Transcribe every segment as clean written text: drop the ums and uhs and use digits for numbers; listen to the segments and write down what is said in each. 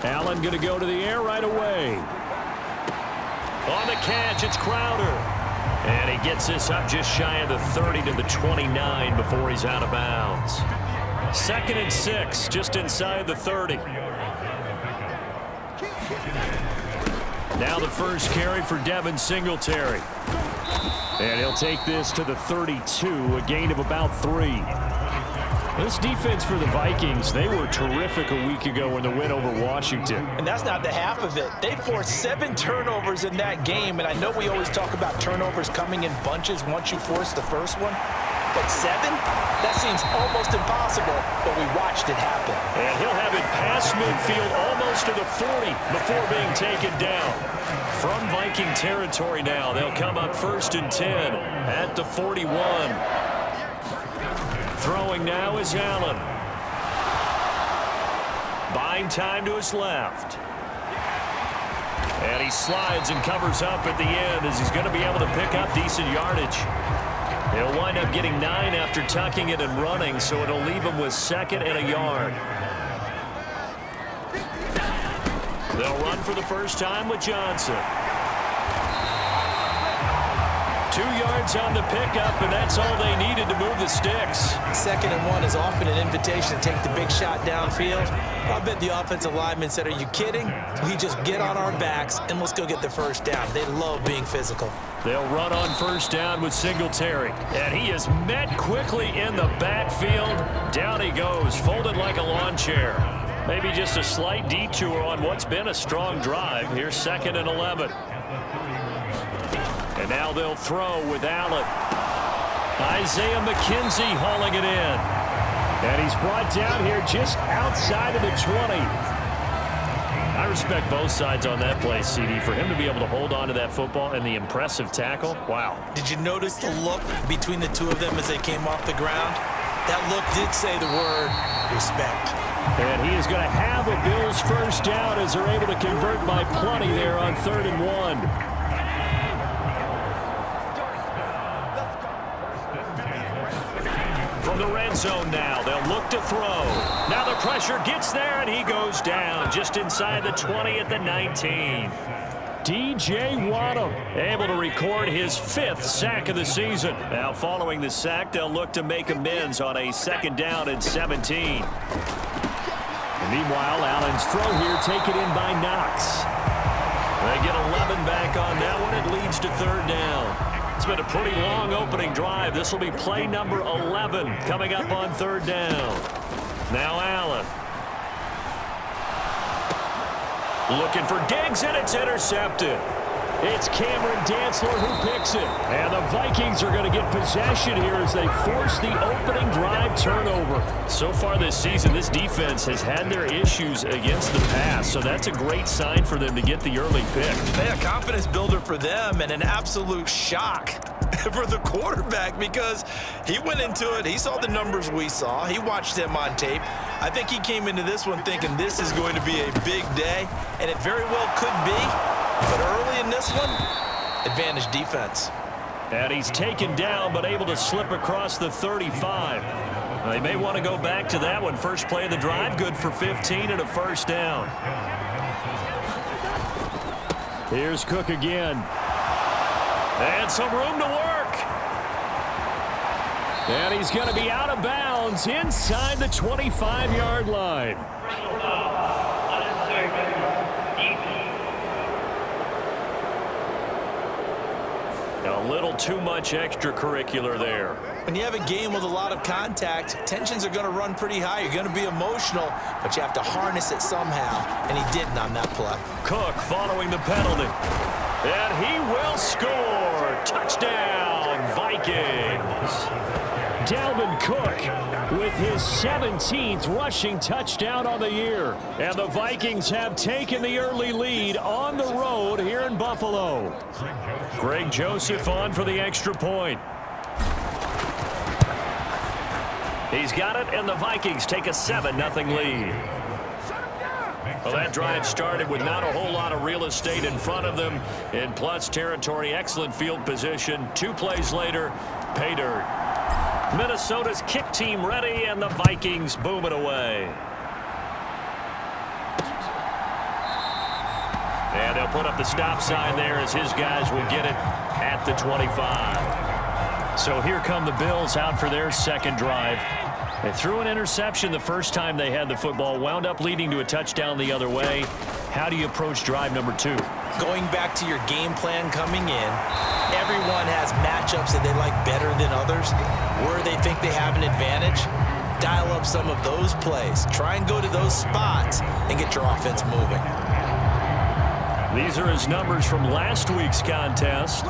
Allen going to go to the air right away. On the catch, it's Crowder. And he gets this up just shy of the 30 to the 29 before he's out of bounds. 2nd and 6, just inside the 30. Now the first carry for Devin Singletary. And he'll take this to the 32, a gain of about 3. This defense for the Vikings, they were terrific a week ago in the win over Washington. And that's not the half of it. They forced 7 turnovers in that game, and I know we always talk about turnovers coming in bunches once you force the first one. But 7? That seems almost impossible, but we watched it happen. And he'll have it past midfield almost to the 40 before being taken down. From Viking territory now, they'll come up 1st and 10 at the 41. Throwing now is Allen. Buying time to his left. And he slides and covers up at the end as he's going to be able to pick up decent yardage. He'll wind up getting 9 after tucking it and running, so it'll leave him with 2nd and a yard. They'll run for the first time with Johnson. 2 yards on the pickup, and that's all they needed to move the sticks. 2nd and 1 is often an invitation to take the big shot downfield. I bet the offensive lineman said, "Are you kidding? We just get on our backs and let's go get the first down." They love being physical. They'll run on first down with Singletary. And he is met quickly in the backfield. Down he goes, folded like a lawn chair. Maybe just a slight detour on what's been a strong drive. Here's 2nd and 11. And now they'll throw with Allen. Isaiah McKenzie hauling it in. And he's brought down here just outside of the 20. I respect both sides on that play, CD. For him to be able to hold on to that football and the impressive tackle, wow. Did you notice the look between the two of them as they came off the ground? That look did say the word respect. And he is going to have a Bills first down as they're able to convert by plenty there on 3rd and 1. From the red zone now, they'll look to throw. Now the pressure gets there, and he goes down just inside the 20 at the 19. D.J. Waddle able to record his 5th sack of the season. Now following the sack, they'll look to make amends on a 2nd down and 17. And meanwhile, Allen's throw here taken in by Knox. They get 11 back on that one. It leads to 3rd down. It's been a pretty long opening drive. This will be play number 11 coming up on 3rd down. Now Allen. Looking for Diggs, and it's intercepted. It's Cameron Dantzler who picks it. And the Vikings are going to get possession here as they force the opening drive turnover. So far this season, this defense has had their issues against the pass, so that's a great sign for them to get the early pick. A confidence builder for them and an absolute shock for the quarterback because he went into it. He saw the numbers we saw. He watched them on tape. I think he came into this one thinking this is going to be a big day, and it very well could be. But early in this one, advantage defense. And he's taken down but able to slip across the 35. They may want to go back to that one. First play of the drive, good for 15 and a first down. Here's Cook again. And some room to work. And he's going to be out of bounds inside the 25-yard line. A little too much extracurricular there. When you have a game with a lot of contact, tensions are going to run pretty high. You're going to be emotional, but you have to harness it somehow, and he didn't on that play. Cook following the penalty. And he will score. Touchdown, Vikings. Dalvin Cook with his 17th rushing touchdown on the year. And the Vikings have taken the early lead on the road here in Buffalo. Greg Joseph on for the extra point. He's got it, and the Vikings take a 7-0 lead. Well, that drive started with not a whole lot of real estate in front of them. In plus territory, excellent field position. 2 plays later, pay dirt. Minnesota's kick team ready, and the Vikings boom it away. And they'll put up the stop sign there as his guys will get it at the 25. So here come the Bills out for their second drive. They threw an interception the first time they had the football, wound up leading to a touchdown the other way. How do you approach drive number 2? Going back to your game plan coming in, everyone has matchups that they like better than others, where they think they have an advantage. Dial up some of those plays. Try and go to those spots and get your offense moving. These are his numbers from last week's contest.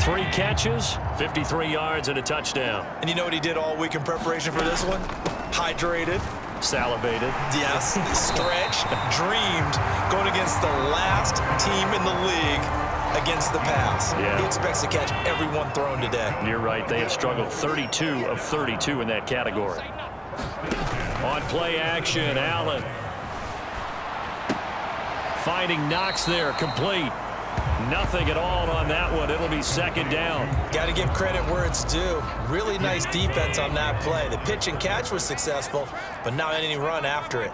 3 catches, 53 yards, and a touchdown. And you know what he did all week in preparation for this one? Hydrated. Salivated. Yes, stretched, dreamed, going against the last team in the league against the pass. Yeah. He expects to catch every one thrown today. You're right. They have struggled 32 of 32 in that category. On play action, Allen. Finding Knox there, complete. Nothing at all on that one. It'll be second down. Got to give credit where it's due. Really nice defense on that play. The pitch and catch was successful, but not any run after it.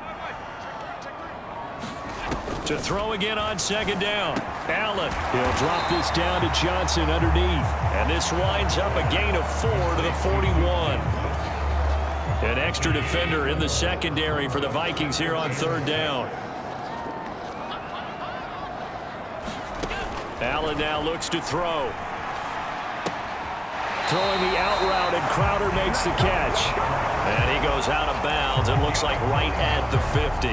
To throw again on second down. Allen. He'll drop this down to Johnson underneath. And this winds up a gain of 4 to the 41. An extra defender in the secondary for the Vikings here on third down. Allen now looks to throw. Throwing the out route, and Crowder makes the catch. And he goes out of bounds and looks like right at the 50.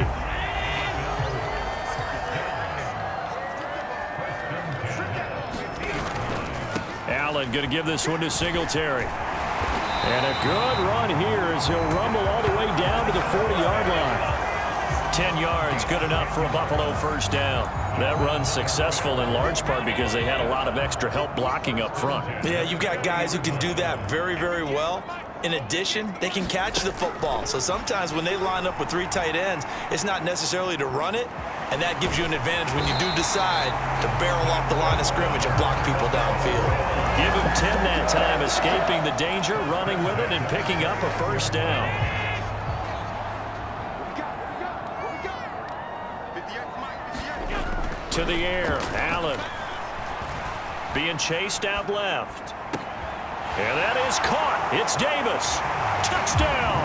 Allen going to give this one to Singletary. And a good run here as he'll rumble all the way down to the 40-yard line. 10 yards, good enough for a Buffalo first down. That run's successful in large part because they had a lot of extra help blocking up front. Yeah, you've got guys who can do that very, very well. In addition, they can catch the football. So sometimes when they line up with 3 tight ends, it's not necessarily to run it, and that gives you an advantage when you do decide to barrel off the line of scrimmage and block people downfield. Give him 10 that time, escaping the danger, running with it, and picking up a first down. To the air, Allen. Being chased out left. And that is caught. It's Davis. Touchdown.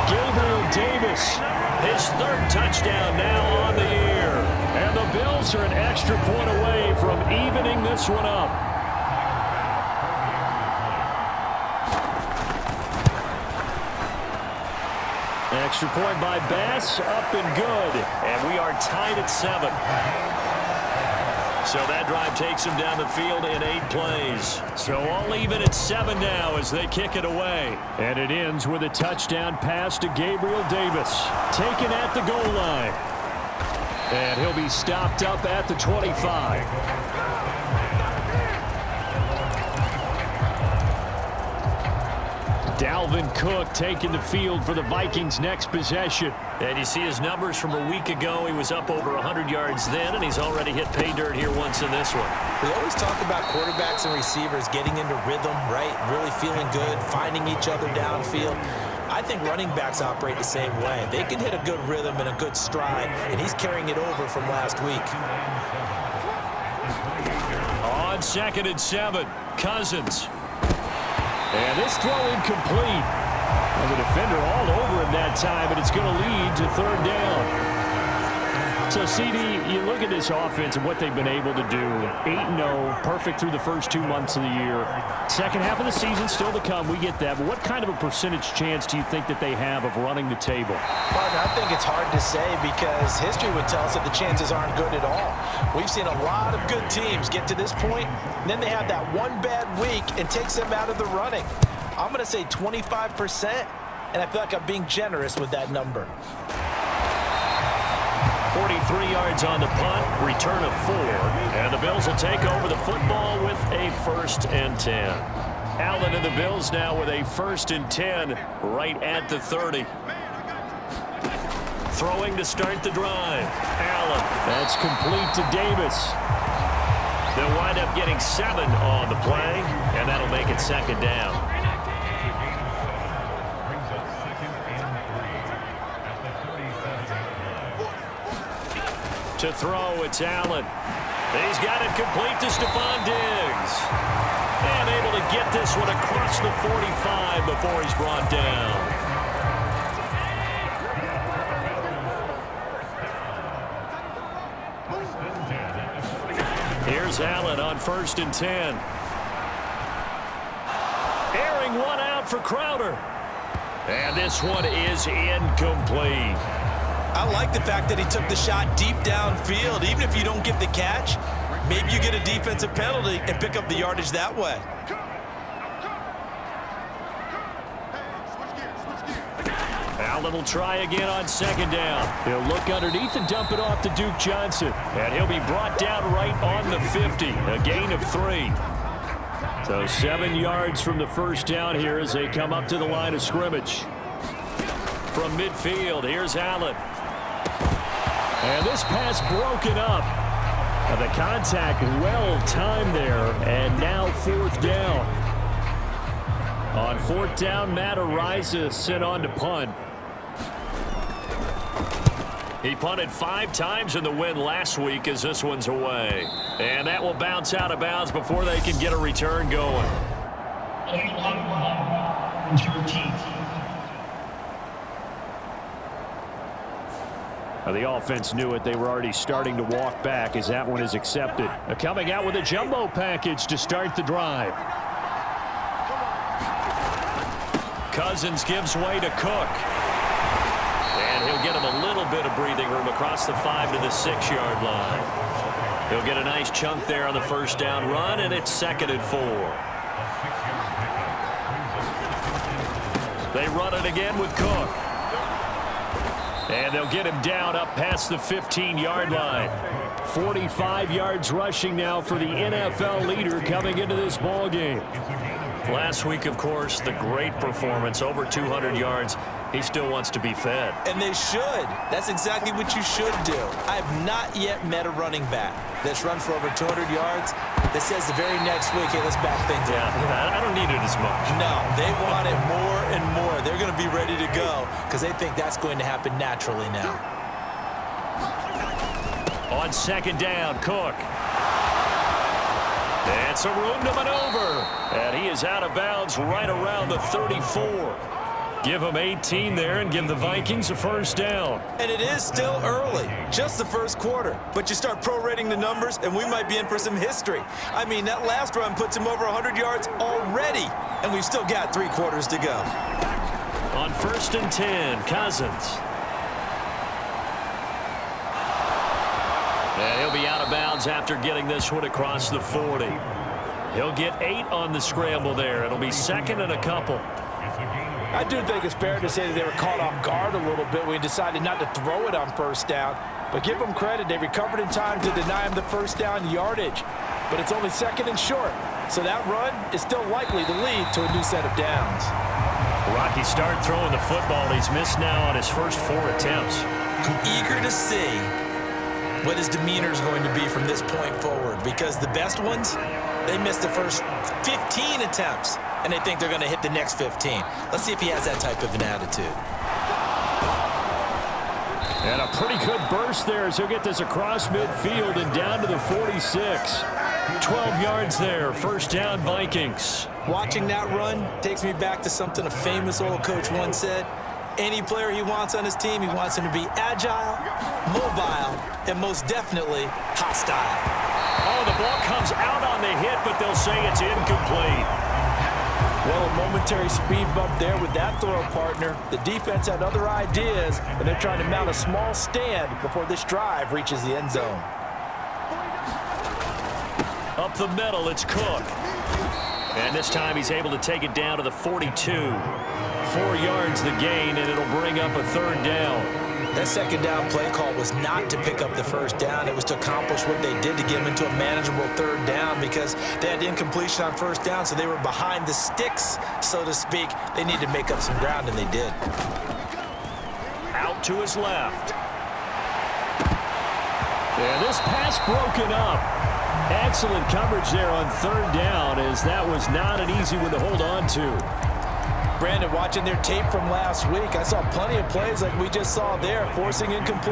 Gabriel Davis. His 3rd touchdown now on the year. And the Bills are an extra point away from evening this one up. Extra point by Bass, up and good. And we are tied at 7. So that drive takes them down the field in 8 plays. So all even at 7 now as they kick it away. And it ends with a touchdown pass to Gabriel Davis. Taken at the goal line. And he'll be stopped up at the 25. Dalvin Cook taking the field for the Vikings' next possession. And you see his numbers from a week ago. He was up over 100 yards then, and he's already hit pay dirt here once in this one. We always talk about quarterbacks and receivers getting into rhythm, right? Really feeling good, finding each other downfield. I think running backs operate the same way. They can hit a good rhythm and a good stride, and he's carrying it over from last week. On 2nd and 7, Cousins. And this throw incomplete. And the defender all over him that time, and it's going to lead to 3rd down. So, CD, you look at this offense and what they've been able to do. 8-0, perfect through the first 2 months of the year. Second half of the season still to come, we get that. But what kind of a percentage chance do you think that they have of running the table? Partner, I think it's hard to say because history would tell us that the chances aren't good at all. We've seen a lot of good teams get to this point, and then they have that one bad week and takes them out of the running. I'm going to say 25%, and I feel like I'm being generous with that number. 43 yards on the punt, return of 4. And the Bills will take over the football with a 1st and 10. Allen and the Bills now with a 1st and 10 right at the 30. Throwing to start the drive. Allen. That's complete to Davis. They'll wind up getting 7 on the play, and that'll make it 2nd down. To throw, it's Allen. He's got it complete to Stephon Diggs. And able to get this one across the 45 before he's brought down. Here's Allen on 1st and 10. Airing one out for Crowder. And this one is incomplete. I like the fact that he took the shot deep downfield. Even if you don't get the catch, maybe you get a defensive penalty and pick up the yardage that way. Allen will try again on 2nd down. He'll look underneath and dump it off to Duke Johnson. And he'll be brought down right on the 50. A gain of 3. So 7 yards from the 1st down here as they come up to the line of scrimmage. From midfield, here's Allen. And this pass broken up. The contact well timed there, and now 4th down. On 4th down, Matt Araiza sent on to punt. He punted 5 times in the win last week as this one's away. And that will bounce out of bounds before they can get a return going. The offense knew it. They were already starting to walk back as that one is accepted. Coming out with a jumbo package to start the drive. Cousins gives way to Cook. And he'll get him a little bit of breathing room across the 5 to the 6-yard line. He'll get a nice chunk there on the 1st down run, and it's 2nd and 4. They run it again with Cook. And they'll get him down up past the 15-yard line. 45 yards rushing now for the NFL leader coming into this ball game. Last week, of course, the great performance, over 200 yards. He still wants to be fed. And they should. That's exactly what you should do. I have not yet met a running back that's run for over 200 yards that says the very next week, hey, let's back things up. Yeah, I don't need it as much. No, they want it more and more. They're going to be ready to go because they think that's going to happen naturally now. On 2nd down, Cook. It's a room to maneuver. And he is out of bounds right around the 34. Give them 18 there and give the Vikings a 1st down. And it is still early, just the 1st quarter. But you start prorating the numbers, and we might be in for some history. I mean, that last run puts him over 100 yards already, and we've still got 3 quarters to go. On 1st and 10, Cousins. And he'll be out of bounds after getting this one across the 40. He'll get 8 on the scramble there. It'll be 2nd and a couple. I do think it's fair to say that they were caught off guard a little bit when we decided not to throw it on 1st down. But give them credit. They recovered in time to deny him the 1st down yardage. But it's only 2nd and short. So that run is still likely to lead to a new set of downs. Rocky start throwing the football. He's missed now on his first 4 attempts. I'm eager to see what his demeanor is going to be from this point forward. Because the best ones, they missed the first 15 attempts. And they think they're going to hit the next 15. Let's see if he has that type of an attitude. And a pretty good burst there as he'll get this across midfield and down to the 46. 12 yards there. 1st down, Vikings. Watching that run takes me back to something a famous old coach once said. Any player he wants on his team, he wants him to be agile, mobile, and most definitely hostile. Oh, the ball comes out on the hit, but they'll say it's incomplete. Well, a momentary speed bump there with that throw partner. The defense had other ideas, and they're trying to mount a small stand before this drive reaches the end zone. Up the middle, it's Cook. And this time he's able to take it down to the 42. 4 yards the gain, and it'll bring up a 3rd down. That 2nd down play call was not to pick up the 1st down. It was to accomplish what they did to get him into a manageable 3rd down because they had incompletion on 1st down, so they were behind the sticks, so to speak. They needed to make up some ground, and they did. Out to his left. And this pass broken up. Excellent coverage there on 3rd down as that was not an easy one to hold on to. Brandon, watching their tape from last week, I saw plenty of plays like we just saw there, forcing incomplete.